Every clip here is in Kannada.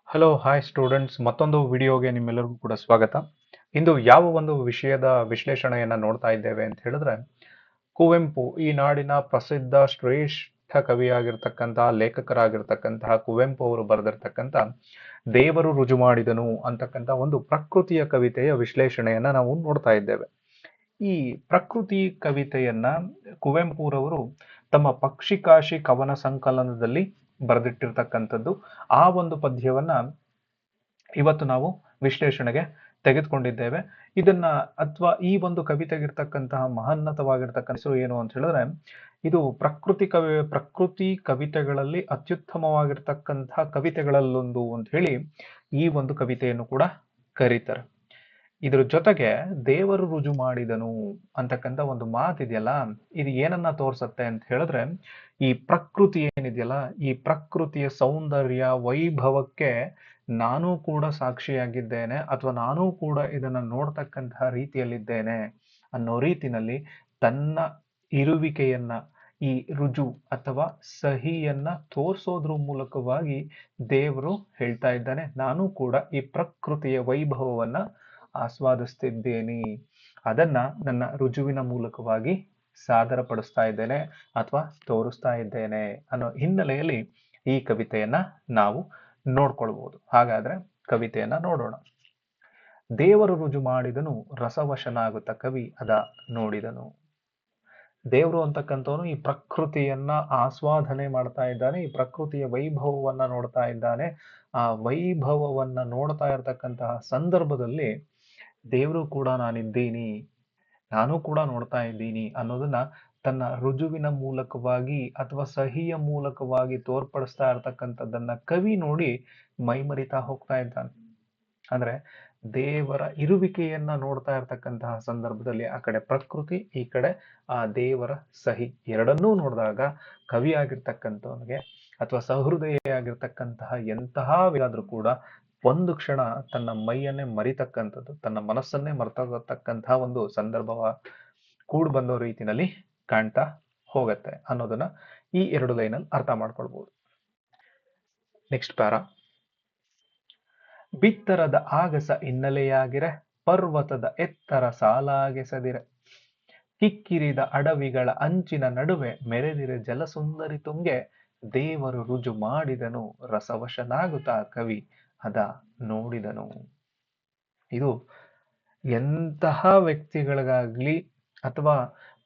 ಹಲೋ ಹಾಯ್ ಸ್ಟೂಡೆಂಟ್ಸ್, ಮತ್ತೊಂದು ವಿಡಿಯೋಗೆ ನಿಮ್ಮೆಲ್ಲರಿಗೂ ಕೂಡ ಸ್ವಾಗತ. ಇಂದು ಯಾವ ಒಂದು ವಿಷಯದ ವಿಶ್ಲೇಷಣೆಯನ್ನ ನೋಡ್ತಾ ಇದ್ದೇವೆ ಅಂತ ಹೇಳಿದ್ರೆ, ಕುವೆಂಪು, ಈ ನಾಡಿನ ಪ್ರಸಿದ್ಧ ಶ್ರೇಷ್ಠ ಕವಿಯಾಗಿರ್ತಕ್ಕಂತಹ ಲೇಖಕರಾಗಿರ್ತಕ್ಕಂತಹ ಕುವೆಂಪು ಅವರು ಬರೆದಿರ್ತಕ್ಕಂಥ ದೇವರು ರುಜು ಮಾಡಿದನು ಅಂತಕ್ಕಂಥ ಒಂದು ಪ್ರಕೃತಿಯ ಕವಿತೆಯ ವಿಶ್ಲೇಷಣೆಯನ್ನ ನಾವು ನೋಡ್ತಾ ಇದ್ದೇವೆ. ಈ ಪ್ರಕೃತಿ ಕವಿತೆಯನ್ನ ಕುವೆಂಪುರವರು ತಮ್ಮ ಪಕ್ಷಿಕಾಶಿ ಕವನ ಸಂಕಲನದಲ್ಲಿ ಬರೆದಿಟ್ಟಿರ್ತಕ್ಕಂಥದ್ದು. ಆ ಒಂದು ಪದ್ಯವನ್ನ ಇವತ್ತು ನಾವು ವಿಶ್ಲೇಷಣೆಗೆ ತೆಗೆದುಕೊಂಡಿದ್ದೇವೆ. ಇದನ್ನ ಅಥವಾ ಈ ಒಂದು ಕವಿತೆಗಿರ್ತಕ್ಕಂತಹ ಮಹನ್ನತವಾಗಿರ್ತಕ್ಕಂಥ ಹೆಸರು ಏನು ಅಂತ ಹೇಳಿದ್ರೆ, ಇದು ಪ್ರಕೃತಿ ಕವಿತೆಗಳಲ್ಲಿ ಅತ್ಯುತ್ತಮವಾಗಿರ್ತಕ್ಕಂತಹ ಕವಿತೆಗಳಲ್ಲೊಂದು ಅಂತ ಹೇಳಿ ಈ ಒಂದು ಕವಿತೆಯನ್ನು ಕೂಡ ಕರೀತಾರೆ. ಇದ್ರ ಜೊತೆಗೆ ದೇವರು ರುಜು ಮಾಡಿದನು ಅಂತಕ್ಕಂಥ ಒಂದು ಮಾತಿದೆಯಲ್ಲ, ಇದು ಏನನ್ನ ತೋರ್ಸತ್ತೆ ಅಂತ ಹೇಳಿದ್ರೆ, ಈ ಪ್ರಕೃತಿ ಏನಿದೆಯಲ್ಲ, ಈ ಪ್ರಕೃತಿಯ ಸೌಂದರ್ಯ ವೈಭವಕ್ಕೆ ನಾನು ಕೂಡ ಸಾಕ್ಷಿಯಾಗಿದ್ದೇನೆ, ಅಥವಾ ನಾನು ಕೂಡ ಇದನ್ನ ನೋಡ್ತಕ್ಕಂತಹ ರೀತಿಯಲ್ಲಿದ್ದೇನೆ ಅನ್ನೋ ರೀತಿನಲ್ಲಿ ತನ್ನ ಇರುವಿಕೆಯನ್ನ, ಈ ರುಜು ಅಥವಾ ಸಹಿಯನ್ನ ತೋರ್ಸೋದ್ರ ಮೂಲಕವಾಗಿ ದೇವರು ಹೇಳ್ತಾ ಇದ್ದಾನೆ, ನಾನು ಕೂಡ ಈ ಪ್ರಕೃತಿಯ ವೈಭವವನ್ನ ಆಸ್ವಾದಿಸ್ತಿದ್ದೇನೆ, ಅದನ್ನ ನನ್ನ ರುಜುವಿನ ಮೂಲಕವಾಗಿ ಸಾದರ ಪಡಿಸ್ತಾ ಇದ್ದೇನೆ ಅಥವಾ ತೋರಿಸ್ತಾ ಇದ್ದೇನೆ ಅನ್ನೋ ಹಿನ್ನೆಲೆಯಲ್ಲಿ ಈ ಕವಿತೆಯನ್ನ ನಾವು ನೋಡ್ಕೊಳ್ಬಹುದು. ಹಾಗಾದ್ರೆ ಕವಿತೆಯನ್ನ ನೋಡೋಣ. ದೇವರು ರುಜು ಮಾಡಿದನು, ರಸವಶನಾಗುತ್ತ ಕವಿ ಅದ ನೋಡಿದನು. ದೇವರು ಅಂತಕ್ಕಂಥವನು ಈ ಪ್ರಕೃತಿಯನ್ನ ಆಸ್ವಾದನೆ ಮಾಡ್ತಾ ಇದ್ದಾನೆ, ಈ ಪ್ರಕೃತಿಯ ವೈಭವವನ್ನ ನೋಡ್ತಾ ಇದ್ದಾನೆ. ಆ ವೈಭವವನ್ನ ನೋಡ್ತಾ ಇರತಕ್ಕಂತಹ ಸಂದರ್ಭದಲ್ಲಿ ದೇವರು ಕೂಡ ನಾನಿದ್ದೀನಿ, ನಾನು ಕೂಡ ನೋಡ್ತಾ ಇದ್ದೀನಿ ಅನ್ನೋದನ್ನ ತನ್ನ ರುಜುವಿನ ಮೂಲಕವಾಗಿ ಅಥವಾ ಸಹಿಯ ಮೂಲಕವಾಗಿ ತೋರ್ಪಡಿಸ್ತಾ ಇರ್ತಕ್ಕಂಥದ್ದನ್ನ ಕವಿ ನೋಡಿ ಮೈಮರಿತಾ ಹೋಗ್ತಾ ಇದ್ದಾನೆ. ಅಂದ್ರೆ ದೇವರ ಇರುವಿಕೆಯನ್ನ ನೋಡ್ತಾ ಇರ್ತಕ್ಕಂತಹ ಸಂದರ್ಭದಲ್ಲಿ ಆ ಕಡೆ ಪ್ರಕೃತಿ, ಈ ಕಡೆ ಆ ದೇವರ ಸಹಿ ಎರಡನ್ನೂ ನೋಡಿದಾಗ ಕವಿ ಆಗಿರ್ತಕ್ಕಂಥವನಿಗೆ ಅಥವಾ ಸಹೃದಯ ಆಗಿರ್ತಕ್ಕಂತಹ ಎಂತಹ ಆದ್ರೂ ಕೂಡ ಒಂದು ಕ್ಷಣ ತನ್ನ ಮೈಯನ್ನೇ ಮರಿತಕ್ಕಂಥದ್ದು, ತನ್ನ ಮನಸ್ಸನ್ನೇ ಮರ್ತಕ್ಕಂತಹ ಒಂದು ಸಂದರ್ಭವ ಕೂಡ್ ಬಂದೋ ರೀತಿನಲ್ಲಿ ಕಾಣ್ತಾ ಹೋಗತ್ತೆ ಅನ್ನೋದನ್ನ ಈ ಎರಡು ಲೈನಲ್ಲಿ ಅರ್ಥ ಮಾಡ್ಕೊಳ್ಬಹುದು. Next para. ಬಿತ್ತರದ ಆಗಸ ಹಿನ್ನೆಲೆಯಾಗಿರೆ, ಪರ್ವತದ ಎತ್ತರ ಸಾಲಾಗೆಸದಿರೆ, ಕಿಕ್ಕಿರಿದ ಅಡವಿಗಳ ಅಂಚಿನ ನಡುವೆ ಮೆರೆದಿರೆ ಜಲಸುಂದರಿ ತುಂಗೆ, ದೇವರು ರುಜು ಮಾಡಿದನು, ರಸವಶನಾಗುತ್ತಾ ಕವಿ ಅದ ನೋಡಿದನು. ಇದು ಎಂತಹ ವ್ಯಕ್ತಿಗಳಿಗಾಗ್ಲಿ ಅಥವಾ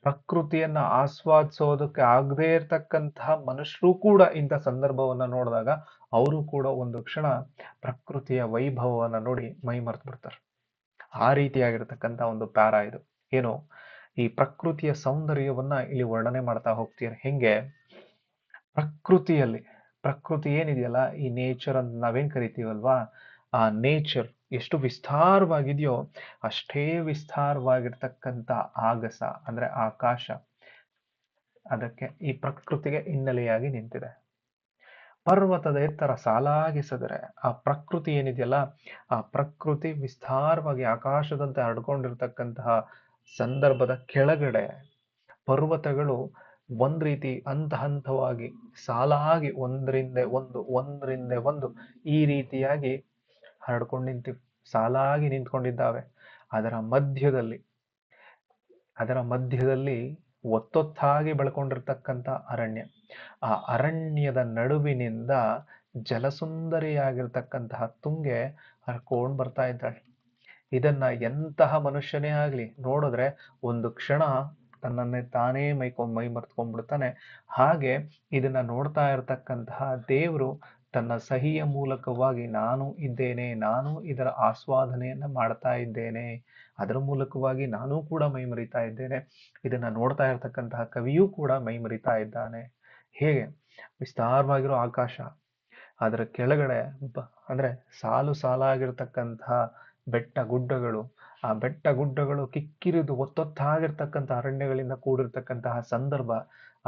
ಪ್ರಕೃತಿಯನ್ನ ಆಸ್ವಾದಿಸೋದಕ್ಕೆ ಆಗದೇ ಇರತಕ್ಕಂತಹ ಮನುಷ್ಯರು ಕೂಡ ಇಂಥ ಸಂದರ್ಭವನ್ನ ನೋಡಿದಾಗ ಅವರು ಕೂಡ ಒಂದು ಕ್ಷಣ ಪ್ರಕೃತಿಯ ವೈಭವವನ್ನ ನೋಡಿ ಮೈ ಮರೆತು ಬಿಡ್ತಾರೆ. ಆ ರೀತಿಯಾಗಿರ್ತಕ್ಕಂಥ ಒಂದು ಪ್ಯಾರಾ ಇದು. ಏನು, ಈ ಪ್ರಕೃತಿಯ ಸೌಂದರ್ಯವನ್ನ ಇಲ್ಲಿ ವರ್ಣನೆ ಮಾಡ್ತಾ ಹೋಗ್ತೀರ. ಹೆಂಗೆ ಪ್ರಕೃತಿ ಏನಿದೆಯಲ್ಲ, ಈ ನೇಚರ್ ಅಂತ ನಾವೇನ್ ಕರಿತೀವಲ್ವಾ, ಆ ನೇಚರ್ ಎಷ್ಟು ವಿಸ್ತಾರವಾಗಿದೆಯೋ ಅಷ್ಟೇ ವಿಸ್ತಾರವಾಗಿರ್ತಕ್ಕಂಥ ಆಗಸ ಅಂದ್ರೆ ಆಕಾಶ, ಅದಕ್ಕೆ ಈ ಪ್ರಕೃತಿಗೆ ಹಿನ್ನೆಲೆಯಾಗಿ ನಿಂತಿದೆ. ಪರ್ವತದ ಎತ್ತರ ಸಾಲಾಗಿಸಿದರೆ, ಆ ಪ್ರಕೃತಿ ಏನಿದೆಯಲ್ಲ, ಆ ಪ್ರಕೃತಿ ವಿಸ್ತಾರವಾಗಿ ಆಕಾಶದಂತೆ ಹರಡ್ಕೊಂಡಿರ್ತಕ್ಕಂತಹ ಸಂದರ್ಭದ ಕೆಳಗಡೆ ಪರ್ವತಗಳು ಒಂದ್ ರೀತಿ ಹಂತ ಹಂತವಾಗಿ ಸಾಲಾಗಿ ಒಂದರಿಂದ ಒಂದು ಈ ರೀತಿಯಾಗಿ ಹರಡ್ಕೊಂಡು ಸಾಲಾಗಿ ನಿಂತ್ಕೊಂಡಿದ್ದಾವೆ. ಅದರ ಮಧ್ಯದಲ್ಲಿ ಒತ್ತೊತ್ತಾಗಿ ಬೆಳ್ಕೊಂಡಿರ್ತಕ್ಕಂಥ ಅರಣ್ಯ, ಆ ಅರಣ್ಯದ ನಡುವಿನಿಂದ ಜಲಸುಂದರಿಯಾಗಿರ್ತಕ್ಕಂತಹ ತುಂಗೆ ಹರ್ಕೊಂಡ್ ಬರ್ತಾ ಇದ್ದಾಳೆ. ಇದನ್ನ ಎಂತಹ ಮನುಷ್ಯನೇ ಆಗ್ಲಿ ನೋಡಿದ್ರೆ ಒಂದು ಕ್ಷಣ ತನ್ನನ್ನೇ ತಾನೇ ಮೈ ಮರ್ತ್ಕೊಂಡ್ಬಿಡ್ತಾನೆ. ಹಾಗೆ ಇದನ್ನ ನೋಡ್ತಾ ಇರತಕ್ಕಂತಹ ದೇವರು ತನ್ನ ಸಹಿಯ ಮೂಲಕವಾಗಿ ನಾನು ಇದ್ದೇನೆ, ನಾನು ಇದರ ಆಸ್ವಾದನೆಯನ್ನ ಮಾಡ್ತಾ ಇದ್ದೇನೆ, ಅದರ ಮೂಲಕವಾಗಿ ನಾನು ಕೂಡ ಮೈ ಮರಿತಾ ಇದ್ದೇನೆ, ಇದನ್ನ ನೋಡ್ತಾ ಇರತಕ್ಕಂತಹ ಕವಿಯೂ ಕೂಡ ಮೈ ಮರಿತಾ ಇದ್ದಾನೆ. ಹೇಗೆ ವಿಸ್ತಾರವಾಗಿರೋ ಆಕಾಶ, ಅದರ ಕೆಳಗಡೆ ಅಂದ್ರೆ ಸಾಲು ಸಾಲಾಗಿರ್ತಕ್ಕಂತಹ ಬೆಟ್ಟ ಗುಡ್ಡಗಳು, ಆ ಬೆಟ್ಟ ಗುಡ್ಡಗಳು ಕಿಕ್ಕಿರಿದು ಒತ್ತೊತ್ತಾಗಿರ್ತಕ್ಕಂಥ ಅರಣ್ಯಗಳಿಂದ ಕೂಡಿರ್ತಕ್ಕಂತಹ ಸಂದರ್ಭ,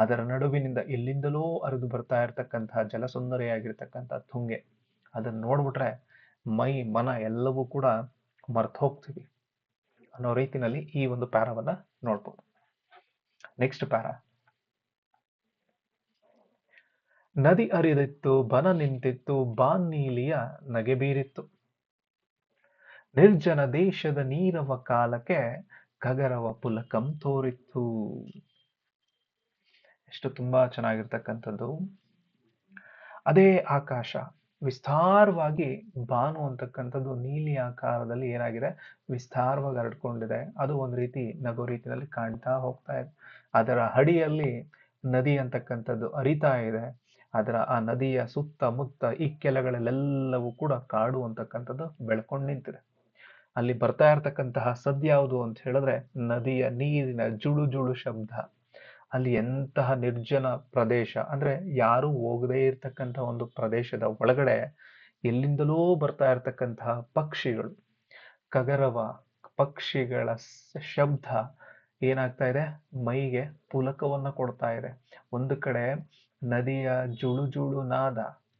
ಅದರ ನಡುವಿನಿಂದ ಎಲ್ಲಿಂದಲೋ ಹರಿದು ಬರ್ತಾ ಇರತಕ್ಕಂತಹ ಜಲಸುಂದರಿಯಾಗಿರ್ತಕ್ಕಂತಹ ತುಂಗೆ, ಅದನ್ನ ನೋಡ್ಬಿಟ್ರೆ ಮೈ ಮನ ಎಲ್ಲವೂ ಕೂಡ ಮರ್ತು ಹೋಗ್ತೀವಿ ಅನ್ನೋ ರೀತಿನಲ್ಲಿ ಈ ಒಂದು ಪ್ಯಾರಾವನ್ನ ನೋಡ್ಬೋದು. Next para. ನದಿ ಹರಿದಿತ್ತು, ಬನ ನಿಂತಿತ್ತು, ಬಾನ್ನೀಲಿಯ ನಗೆ ಬೀರಿತ್ತು. ನಿರ್ಜನ ದೇಶದ ನೀರವ ಕಾಲಕ್ಕೆ ಕಗರವ ಪುಲಕಂ ತೋರಿತ್ತು. ಎಷ್ಟು ತುಂಬಾ ಚೆನ್ನಾಗಿರ್ತಕ್ಕಂಥದ್ದು. ಅದೇ ಆಕಾಶ ವಿಸ್ತಾರವಾಗಿ, ಬಾನು ಅಂತಕ್ಕಂಥದ್ದು ನೀಲಿ ಆಕಾರದಲ್ಲಿ ಏನಾಗಿದೆ, ವಿಸ್ತಾರವಾಗಿ ಹರಡ್ಕೊಂಡಿದೆ. ಅದು ಒಂದು ರೀತಿ ನಗು ರೀತಿಯಲ್ಲಿ ಕಾಣ್ತಾ ಹೋಗ್ತಾ ಇದೆ. ಅದರ ಅಡಿಯಲ್ಲಿ ನದಿ ಅಂತಕ್ಕಂಥದ್ದು ಹರಿತಾ ಇದೆ. ಅದರ ಆ ನದಿಯ ಸುತ್ತಮುತ್ತ ಇಕ್ಕೆಲಗಳಲ್ಲೆಲ್ಲವೂ ಕೂಡ ಕಾಡು ಅಂತಕ್ಕಂಥದ್ದು ಬೆಳ್ಕೊಂಡು ನಿಂತಿದೆ. ಅಲ್ಲಿ ಬರ್ತಾ ಇರತಕ್ಕಂತಹ ಸದ್ಯಾವುದು ಅಂತ ಹೇಳಿದ್ರೆ ನದಿಯ ನೀರಿನ ಜುಳು ಜುಳು ಶಬ್ದ. ಅಲ್ಲಿ ಎಂತಹ ನಿರ್ಜನ ಪ್ರದೇಶ ಅಂದ್ರೆ ಯಾರು ಹೋಗದೇ ಇರತಕ್ಕಂತಹ ಒಂದು ಪ್ರದೇಶದ ಒಳಗಡೆ ಎಲ್ಲಿಂದಲೋ ಬರ್ತಾ ಇರತಕ್ಕಂತಹ ಪಕ್ಷಿಗಳು, ಕಗರವ ಪಕ್ಷಿಗಳ ಶಬ್ದ ಏನಾಗ್ತಾ ಇದೆ, ಮೈಗೆ ಪುಲಕವನ್ನ ಕೊಡ್ತಾ ಇದೆ. ಒಂದು ಕಡೆ ನದಿಯ ಜುಳು ಜುಳು ನಾದ,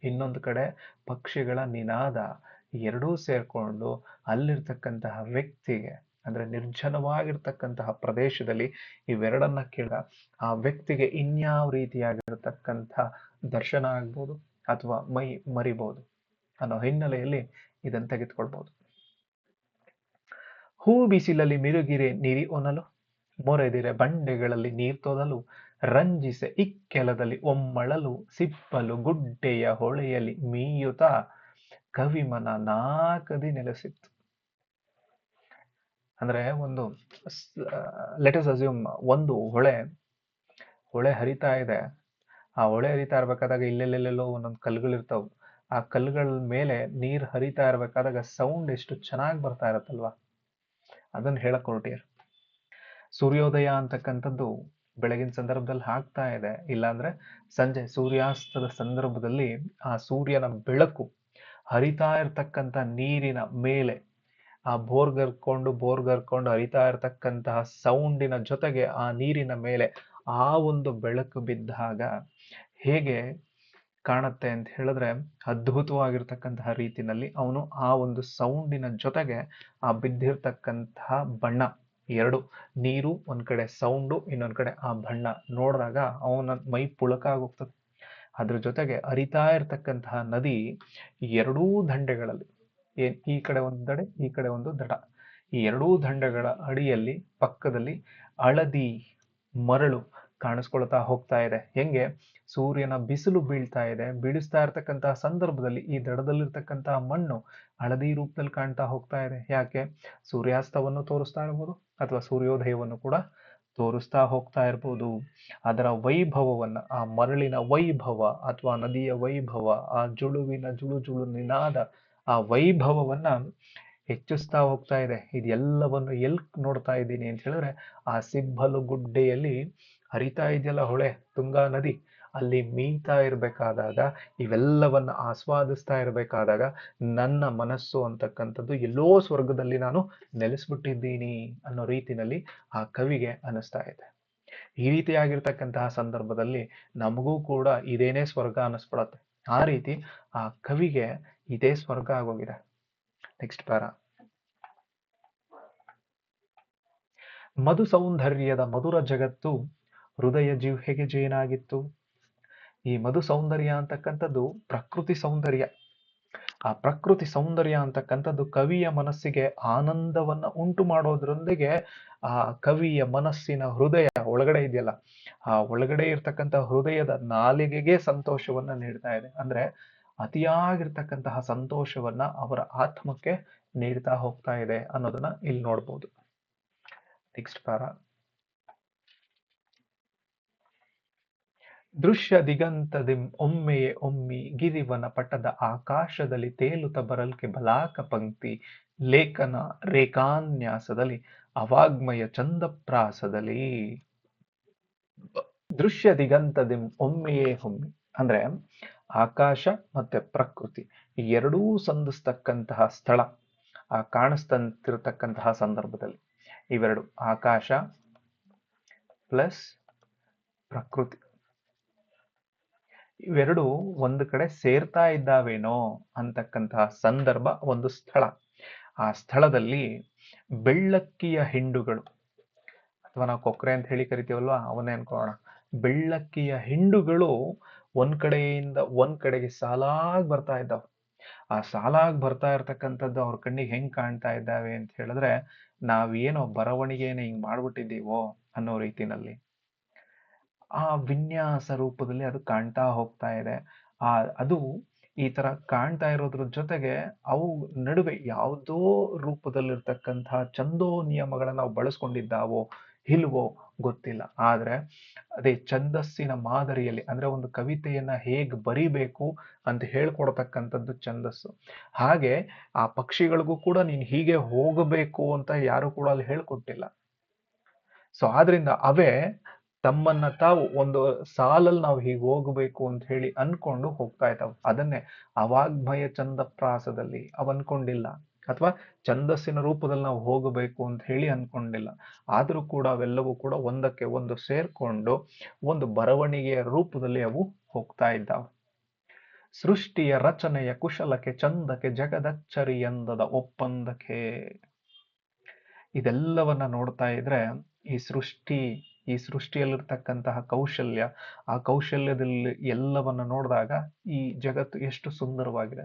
ಇನ್ನೊಂದು ಕಡೆ ಪಕ್ಷಿಗಳ ನಿನಾದ, ಎರಡೂ ಸೇರ್ಕೊಂಡು ಅಲ್ಲಿರ್ತಕ್ಕಂತಹ ವ್ಯಕ್ತಿಗೆ, ಅಂದ್ರೆ ನಿರ್ಜನವಾಗಿರ್ತಕ್ಕಂತಹ ಪ್ರದೇಶದಲ್ಲಿ ಇವೆರಡನ್ನ ಕೇಳ ಆ ವ್ಯಕ್ತಿಗೆ ಇನ್ಯಾವ ರೀತಿಯಾಗಿರ್ತಕ್ಕಂಥ ದರ್ಶನ ಆಗ್ಬೋದು ಅಥವಾ ಮೈ ಮರಿಬಹುದು ಅನ್ನೋ ಹಿನ್ನೆಲೆಯಲ್ಲಿ ಇದನ್ನು ತೆಗೆದುಕೊಳ್ಬಹುದು. ಹೂ ಬಿಸಿಲಲ್ಲಿ ಮಿರುಗಿರೆ ನಿರಿ ಒನಲು, ಮೊರೆದಿರೆ ಬಂಡೆಗಳಲ್ಲಿ ನೀರ್ತೊದಲು, ರಂಜಿಸೆ ಇಕ್ಕೆಲದಲ್ಲಿ ಒಮ್ಮಳಲು, ಸಿಪ್ಪಲು ಗುಡ್ಡೆಯ ಹೊಳೆಯಲ್ಲಿ ಮೀಯುತ, ಕವಿಮನ ನಾಕದಿ ನೆಲೆಸಿತ್ತು. ಅಂದ್ರೆ ಒಂದು ಲೆಟ್ ಅಸ್ ಅಸ್ಯೂಮ್ ಒಂದು ಹೊಳೆ ಹರಿತಾ ಇದೆ. ಆ ಹೊಳೆ ಹರಿತಾ ಇರ್ಬೇಕಾದಾಗ ಇಲ್ಲೆಲ್ಲೆಲ್ಲೋ ಒಂದೊಂದು ಕಲ್ಲುಗಳಿರ್ತಾವ. ಆ ಕಲ್ಲುಗಳ ಮೇಲೆ ನೀರ್ ಹರಿತಾ ಇರ್ಬೇಕಾದಾಗ ಸೌಂಡ್ ಎಷ್ಟು ಚೆನ್ನಾಗಿ ಬರ್ತಾ ಇರತ್ತಲ್ವಾ, ಅದನ್ನ ಹೇಳಕ್ ಹೊರಟಿಯರ್. ಸೂರ್ಯೋದಯ ಅಂತಕ್ಕಂಥದ್ದು ಬೆಳಗಿನ ಸಂದರ್ಭದಲ್ಲಿ ಆಗ್ತಾ ಇದೆ, ಇಲ್ಲಾಂದ್ರೆ ಸಂಜೆ ಸೂರ್ಯಾಸ್ತದ ಸಂದರ್ಭದಲ್ಲಿ ಆ ಸೂರ್ಯನ ಬೆಳಕು ಹರಿತಾ ಇರ್ತಕ್ಕಂಥ ನೀರಿನ ಮೇಲೆ ಆ ಬೋರ್ಗರ್ಕೊಂಡು ಹರಿತಾ ಇರತಕ್ಕಂತಹ ಸೌಂಡಿನ ಜೊತೆಗೆ ಆ ನೀರಿನ ಮೇಲೆ ಆ ಒಂದು ಬೆಳಕು ಬಿದ್ದಾಗ ಹೇಗೆ ಕಾಣುತ್ತೆ ಅಂತ ಹೇಳಿದ್ರೆ, ಅದ್ಭುತವಾಗಿರ್ತಕ್ಕಂತಹ ರೀತಿನಲ್ಲಿ ಅವನು ಆ ಒಂದು ಸೌಂಡಿನ ಜೊತೆಗೆ ಆ ಬಿದ್ದಿರ್ತಕ್ಕಂತಹ ಬಣ್ಣ, ಎರಡು ನೀರು ಒಂದ್ ಕಡೆ ಸೌಂಡು, ಇನ್ನೊಂದ್ ಕಡೆ ಆ ಬಣ್ಣ ನೋಡಿದಾಗ ಅವನ ಮೈ ಪುಳಕ ಆಗೋಗ್ತದೆ. ಅದ್ರ ಜೊತೆಗೆ ಹರಿತಾ ಇರ್ತಕ್ಕಂತಹ ನದಿ ಎರಡೂ ದಂಡೆಗಳಲ್ಲಿ, ಈ ಕಡೆ ಒಂದು ದಡೆ, ಈ ಕಡೆ ಒಂದು ದಡ, ಈ ಎರಡೂ ದಂಡೆಗಳ ಅಡಿಯಲ್ಲಿ ಪಕ್ಕದಲ್ಲಿ ಹಳದಿ ಮರಳು ಕಾಣಿಸ್ಕೊಳ್ತಾ ಹೋಗ್ತಾ ಇದೆ. ಹೆಂಗೆ ಸೂರ್ಯನ ಬಿಸಿಲು ಬೀಳ್ತಾ ಇದೆ, ಬೀಳಿಸ್ತಾ ಇರ್ತಕ್ಕಂತಹ ಸಂದರ್ಭದಲ್ಲಿ ಈ ದಡದಲ್ಲಿರ್ತಕ್ಕಂತಹ ಮಣ್ಣು ಹಳದಿ ರೂಪದಲ್ಲಿ ಕಾಣ್ತಾ ಹೋಗ್ತಾ ಇದೆ. ಯಾಕೆ? ಸೂರ್ಯಾಸ್ತವನ್ನು ತೋರಿಸ್ತಾ ಇರ್ಬೋದು ಅಥವಾ ಸೂರ್ಯೋದಯವನ್ನು ಕೂಡ ತೋರಿಸ್ತಾ ಹೋಗ್ತಾ ಇರ್ಬೋದು. ಅದರ ವೈಭವವನ್ನ, ಆ ಮರಳಿನ ವೈಭವ ಅಥವಾ ನದಿಯ ವೈಭವ, ಆ ಜುಳುವಿನ ಜುಳು ಜುಳು ನಿನಾದ, ಆ ವೈಭವವನ್ನ ಹೆಚ್ಚಿಸ್ತಾ ಹೋಗ್ತಾ ಇದೆ. ಇದೆಲ್ಲವನ್ನು ಎಲ್ ನೋಡ್ತಾ ಇದ್ದೀನಿ ಅಂತ ಹೇಳಿದ್ರೆ, ಆ ಸಿಬ್ಬಲು ಗುಡ್ಡೆಯಲ್ಲಿ ಹರಿತಾ ಇದೆಯಲ್ಲ ಹೊಳೆ, ತುಂಗಾ ನದಿ, ಅಲ್ಲಿ ಮೀತಾ ಇರ್ಬೇಕಾದಾಗ, ಇವೆಲ್ಲವನ್ನ ಆಸ್ವಾದಿಸ್ತಾ ಇರ್ಬೇಕಾದಾಗ ನನ್ನ ಮನಸ್ಸು ಅಂತಕ್ಕಂಥದ್ದು ಎಲ್ಲೋ ಸ್ವರ್ಗದಲ್ಲಿ ನಾನು ನೆಲೆಸ್ಬಿಟ್ಟಿದ್ದೀನಿ ಅನ್ನೋ ರೀತಿನಲ್ಲಿ ಆ ಕವಿಗೆ ಅನಿಸ್ತಾ ಇದೆ. ಈ ರೀತಿಯಾಗಿರ್ತಕ್ಕಂತಹ ಸಂದರ್ಭದಲ್ಲಿ ನಮಗೂ ಕೂಡ ಇದೇನೇ ಸ್ವರ್ಗ ಅನ್ನಿಸ್ಬಿಡತ್ತೆ. ಆ ರೀತಿ ಆ ಕವಿಗೆ ಇದೇ ಸ್ವರ್ಗ ಆಗೋಗಿದೆ. Next para. ಮಧು ಸೌಂದರ್ಯದ ಮಧುರ ಜಗತ್ತು ಹೃದಯ ಜಿಹ್ವೆಗೆ ಜೇನಾಗಿತ್ತು. ಈ ಮಧು ಸೌಂದರ್ಯ ಅಂತಕ್ಕಂಥದ್ದು ಪ್ರಕೃತಿ ಸೌಂದರ್ಯ. ಆ ಪ್ರಕೃತಿ ಸೌಂದರ್ಯ ಅಂತಕ್ಕಂಥದ್ದು ಕವಿಯ ಮನಸ್ಸಿಗೆ ಆನಂದವನ್ನ ಉಂಟು ಮಾಡೋದ್ರೊಂದಿಗೆ ಆ ಕವಿಯ ಮನಸ್ಸಿನ ಹೃದಯ ಒಳಗಡೆ ಇದೆಯಲ್ಲ, ಆ ಒಳಗಡೆ ಇರ್ತಕ್ಕಂಥ ಹೃದಯದ ನಾಲಿಗೆಗೆ ಸಂತೋಷವನ್ನ ನೀಡ್ತಾ ಇದೆ. ಅಂದ್ರೆ ಅತಿಯಾಗಿರ್ತಕ್ಕಂತಹ ಸಂತೋಷವನ್ನ ಅವರ ಆತ್ಮಕ್ಕೆ ನೀಡ್ತಾ ಹೋಗ್ತಾ ಇದೆ ಅನ್ನೋದನ್ನ ಇಲ್ಲಿ ನೋಡ್ಬೋದು. Next para. ದೃಶ್ಯ ದಿಗಂತದಿ ಒಮ್ಮೆಯೇ ಒಮ್ಮಿ ಗಿರಿವನ ಪಟದ ಆಕಾಶದಲ್ಲಿ ತೇಲುತ್ತ ಬರಲ್ಕೆ ಬಲಾಕ ಪಂಕ್ತಿ ಲೇಖನ ರೇಖಾನ್ಯಾಸದಲ್ಲಿ ಅವಾಗ್ಮಯ ಚಂದಪ್ರಾಸದಲ್ಲಿ. ದೃಶ್ಯ ದಿಗಂತದಿ ಒಮ್ಮೆಯೇ ಒಮ್ಮಿ ಅಂದ್ರೆ ಆಕಾಶ ಮತ್ತೆ ಪ್ರಕೃತಿ ಎರಡೂ ಸಂಧಿಸ್ತಕ್ಕಂತಹ ಸ್ಥಳ, ಆ ಕಾಣಿಸ್ತಂತಿರತಕ್ಕಂತಹ ಸಂದರ್ಭದಲ್ಲಿ ಇವೆರಡು, ಆಕಾಶ ಪ್ಲಸ್ ಪ್ರಕೃತಿ, ಇವೆರಡು ಒಂದು ಕಡೆ ಸೇರ್ತಾ ಇದ್ದಾವೇನೋ ಅಂತಕ್ಕಂತಹ ಸಂದರ್ಭ, ಒಂದು ಸ್ಥಳ. ಆ ಸ್ಥಳದಲ್ಲಿ ಬೆಳ್ಳಕ್ಕಿಯ ಹಿಂಡುಗಳು, ಅಥವಾ ನಾವು ಕೊಕ್ರೆ ಅಂತ ಹೇಳಿ ಕರಿತೀವಲ್ವಾ, ಅವನ್ನೇ ಅನ್ಕೋಣ, ಬೆಳ್ಳಕ್ಕಿಯ ಹಿಂಡುಗಳು ಒಂದ್ ಕಡೆಯಿಂದ ಒಂದ್ ಕಡೆಗೆ ಸಾಲಾಗಿ ಬರ್ತಾ ಇದ್ದಾವೆ. ಆ ಸಾಲಾಗಿ ಬರ್ತಾ ಇರ್ತಕ್ಕಂಥದ್ದು ಅವ್ರ ಕಣ್ಣಿಗೆ ಹೆಂಗ್ ಕಾಣ್ತಾ ಇದ್ದಾವೆ ಅಂತ ಹೇಳಿದ್ರೆ, ನಾವೇನೋ ಬರವಣಿಗೆನ ಹಿಂಗ್ ಮಾಡ್ಬಿಟ್ಟಿದ್ದೀವೋ ಅನ್ನೋ ರೀತಿನಲ್ಲಿ ಆ ವಿನ್ಯಾಸ ರೂಪದಲ್ಲಿ ಅದು ಕಾಣ್ತಾ ಹೋಗ್ತಾ ಇದೆ. ಆ ಅದು ಈ ತರ ಕಾಣ್ತಾ ಇರೋದ್ರ ಜೊತೆಗೆ ಅವು ನಡುವೆ ಯಾವುದೋ ರೂಪದಲ್ಲಿರ್ತಕ್ಕಂತಹ ಛಂದೋ ನಿಯಮಗಳನ್ನ ನಾವು ಬಳಸ್ಕೊಂಡಿದ್ದಾವೋ ಇಲ್ವೋ ಗೊತ್ತಿಲ್ಲ. ಆದ್ರೆ ಅದೇ ಛಂದಸ್ಸಿನ ಮಾದರಿಯಲ್ಲಿ ಅಂದ್ರೆ ಒಂದು ಕವಿತೆಯನ್ನ ಹೇಗ್ ಬರಿಬೇಕು ಅಂತ ಹೇಳ್ಕೊಡ್ತಕ್ಕಂಥದ್ದು ಛಂದಸ್ಸು. ಹಾಗೆ ಆ ಪಕ್ಷಿಗಳಿಗೂ ಕೂಡ ನೀನ್ ಹೀಗೆ ಹೋಗಬೇಕು ಅಂತ ಯಾರು ಕೂಡ ಅಲ್ಲಿ ಹೇಳ್ಕೊಟ್ಟಿಲ್ಲ. ಸೊ ಆದ್ರಿಂದ ಅವೇ ತಮ್ಮನ್ನ ತಾವು ಒಂದು ಸಾಲಲ್ಲಿ ನಾವು ಹೀಗೆ ಹೋಗಬೇಕು ಅಂತ ಹೇಳಿ ಅನ್ಕೊಂಡು ಹೋಗ್ತಾ ಇದ್ದಾವೆ. ಅದನ್ನೇ ಅವಾಗ್ಭಯ ಛಂದಪ್ರಾಸದಲ್ಲಿ ಅವ್ ಅನ್ಕೊಂಡಿಲ್ಲ, ಅಥವಾ ಛಂದಸ್ಸಿನ ರೂಪದಲ್ಲಿ ನಾವು ಹೋಗಬೇಕು ಅಂತ ಹೇಳಿ ಅನ್ಕೊಂಡಿಲ್ಲ. ಆದ್ರೂ ಕೂಡ ಅವೆಲ್ಲವೂ ಕೂಡ ಒಂದಕ್ಕೆ ಒಂದು ಸೇರ್ಕೊಂಡು ಒಂದು ಬರವಣಿಗೆಯ ರೂಪದಲ್ಲಿ ಅವು ಹೋಗ್ತಾ ಇದ್ದಾವೆ. ಸೃಷ್ಟಿಯ ರಚನೆಯ ಕುಶಲಕ್ಕೆ ಚಂದಕ್ಕೆ ಜಗದಚ್ಚರಿಯಂದದ ಒಪ್ಪಂದಕ್ಕೆ. ಇದೆಲ್ಲವನ್ನ ನೋಡ್ತಾ ಇದ್ರೆ ಈ ಸೃಷ್ಟಿಯಲ್ಲಿರ್ತಕ್ಕಂತಹ ಕೌಶಲ್ಯ, ಆ ಕೌಶಲ್ಯದಲ್ಲಿ ಎಲ್ಲವನ್ನ ನೋಡಿದಾಗ ಈ ಜಗತ್ತು ಎಷ್ಟು ಸುಂದರವಾಗಿದೆ.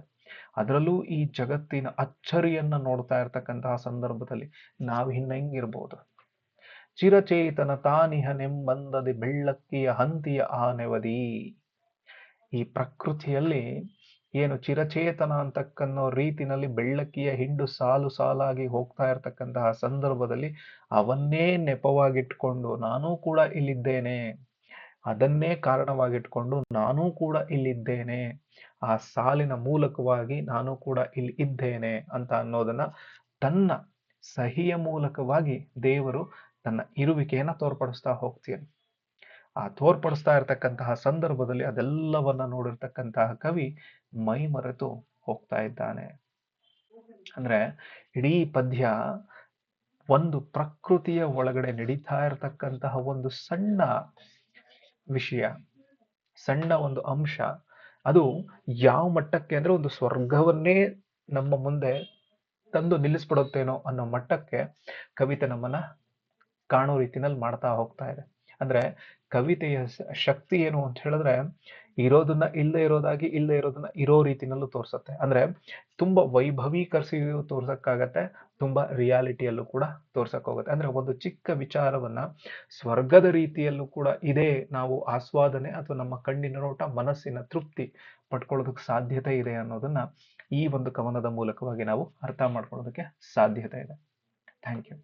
ಅದರಲ್ಲೂ ಈ ಜಗತ್ತಿನ ಅಚ್ಚರಿಯನ್ನ ನೋಡ್ತಾ ಇರ್ತಕ್ಕಂತಹ ಸಂದರ್ಭದಲ್ಲಿ ನಾವು ಹೆಂಗಿರ್ಬೋದು. ಚಿರಚೇತನ ತಾನಿಹನೆಂಬಂದದಿ ಬೆಳ್ಳಕ್ಕಿಯ ಹಂತಿಯ ಆನೆವದಿ. ಈ ಪ್ರಕೃತಿಯಲ್ಲಿ ಏನು ಚಿರಚೇತನ ಅಂತಕ್ಕನ್ನೋ ರೀತಿನಲ್ಲಿ ಬೆಳ್ಳಕ್ಕಿಯ ಹಿಂಡು ಸಾಲು ಸಾಲಾಗಿ ಹೋಗ್ತಾ ಇರ್ತಕ್ಕಂತಹ ಸಂದರ್ಭದಲ್ಲಿ ಅವನ್ನೇ ನೆಪವಾಗಿಟ್ಕೊಂಡು ನಾನೂ ಕೂಡ ಇಲ್ಲಿದ್ದೇನೆ, ಅದನ್ನೇ ಕಾರಣವಾಗಿಟ್ಕೊಂಡು ನಾನೂ ಕೂಡ ಇಲ್ಲಿದ್ದೇನೆ, ಆ ಸಾಲಿನ ಮೂಲಕವಾಗಿ ನಾನು ಕೂಡ ಇಲ್ಲಿ ಇದ್ದೇನೆ ಅಂತ ಅನ್ನೋದನ್ನ ತನ್ನ ಸಹಿಯ ಮೂಲಕವಾಗಿ ದೇವರು ತನ್ನ ಇರುವಿಕೆಯನ್ನ ತೋರ್ಪಡಿಸ್ತಾ ಹೋಗ್ತೀನಿ. ಆ ತೋರ್ಪಡಿಸ್ತಾ ಇರ್ತಕ್ಕಂತಹ ಸಂದರ್ಭದಲ್ಲಿ ಅದೆಲ್ಲವನ್ನ ನೋಡಿರ್ತಕ್ಕಂತಹ ಕವಿ ಮೈ ಮರೆತು ಹೋಗ್ತಾ ಇದ್ದಾನೆ. ಅಂದ್ರೆ ಇಡೀ ಪದ್ಯ ಒಂದು ಪ್ರಕೃತಿಯ ಒಳಗಡೆ ನಡೀತಾ ಇರತಕ್ಕಂತಹ ಒಂದು ಸಣ್ಣ ವಿಷಯ, ಸಣ್ಣ ಒಂದು ಅಂಶ, ಅದು ಯಾವ ಮಟ್ಟಕ್ಕೆ ಅಂದ್ರೆ ಒಂದು ಸ್ವರ್ಗವನ್ನೇ ನಮ್ಮ ಮುಂದೆ ತಂದು ನಿಲ್ಲಿಸ್ಬಿಡುತ್ತೇನೋ ಅನ್ನೋ ಮಟ್ಟಕ್ಕೆ ಕವಿತೆ ನಮ್ಮನ್ನ ಕಾಣೋ ರೀತಿನಲ್ಲಿ ಮಾಡ್ತಾ ಹೋಗ್ತಾ ಇದೆ. ಅಂದ್ರೆ ಕವಿತೆಯ ಶಕ್ತಿ ಏನು ಅಂತ ಹೇಳಿದ್ರೆ, ಇರೋದನ್ನ ಇಲ್ಲದೆ ಇರೋದಾಗಿ, ಇಲ್ಲದೆ ಇರೋದನ್ನ ಇರೋ ರೀತಿನಲ್ಲೂ ತೋರ್ಸತ್ತೆ. ಅಂದ್ರೆ ತುಂಬಾ ವೈಭವೀಕರಿಸಿ ತೋರ್ಸಕ್ಕಾಗತ್ತೆ, ತುಂಬಾ ರಿಯಾಲಿಟಿಯಲ್ಲೂ ಕೂಡ ತೋರ್ಸಕ್ ಹೋಗುತ್ತೆ. ಅಂದ್ರೆ ಒಂದು ಚಿಕ್ಕ ವಿಚಾರವನ್ನ ಸ್ವರ್ಗದ ರೀತಿಯಲ್ಲೂ ಕೂಡ ಇದೆ, ನಾವು ಆಸ್ವಾದನೆ ಅಥವಾ ನಮ್ಮ ಕಣ್ಣಿನ ನೋಟ, ಮನಸ್ಸಿನ ತೃಪ್ತಿ ಪಡ್ಕೊಳ್ಳೋದಕ್ಕೆ ಸಾಧ್ಯತೆ ಇದೆ ಅನ್ನೋದನ್ನ ಈ ಒಂದು ಕವನದ ಮೂಲಕವಾಗಿ ನಾವು ಅರ್ಥ ಮಾಡ್ಕೊಳ್ಳೋದಕ್ಕೆ ಸಾಧ್ಯತೆ ಇದೆ. Thank you.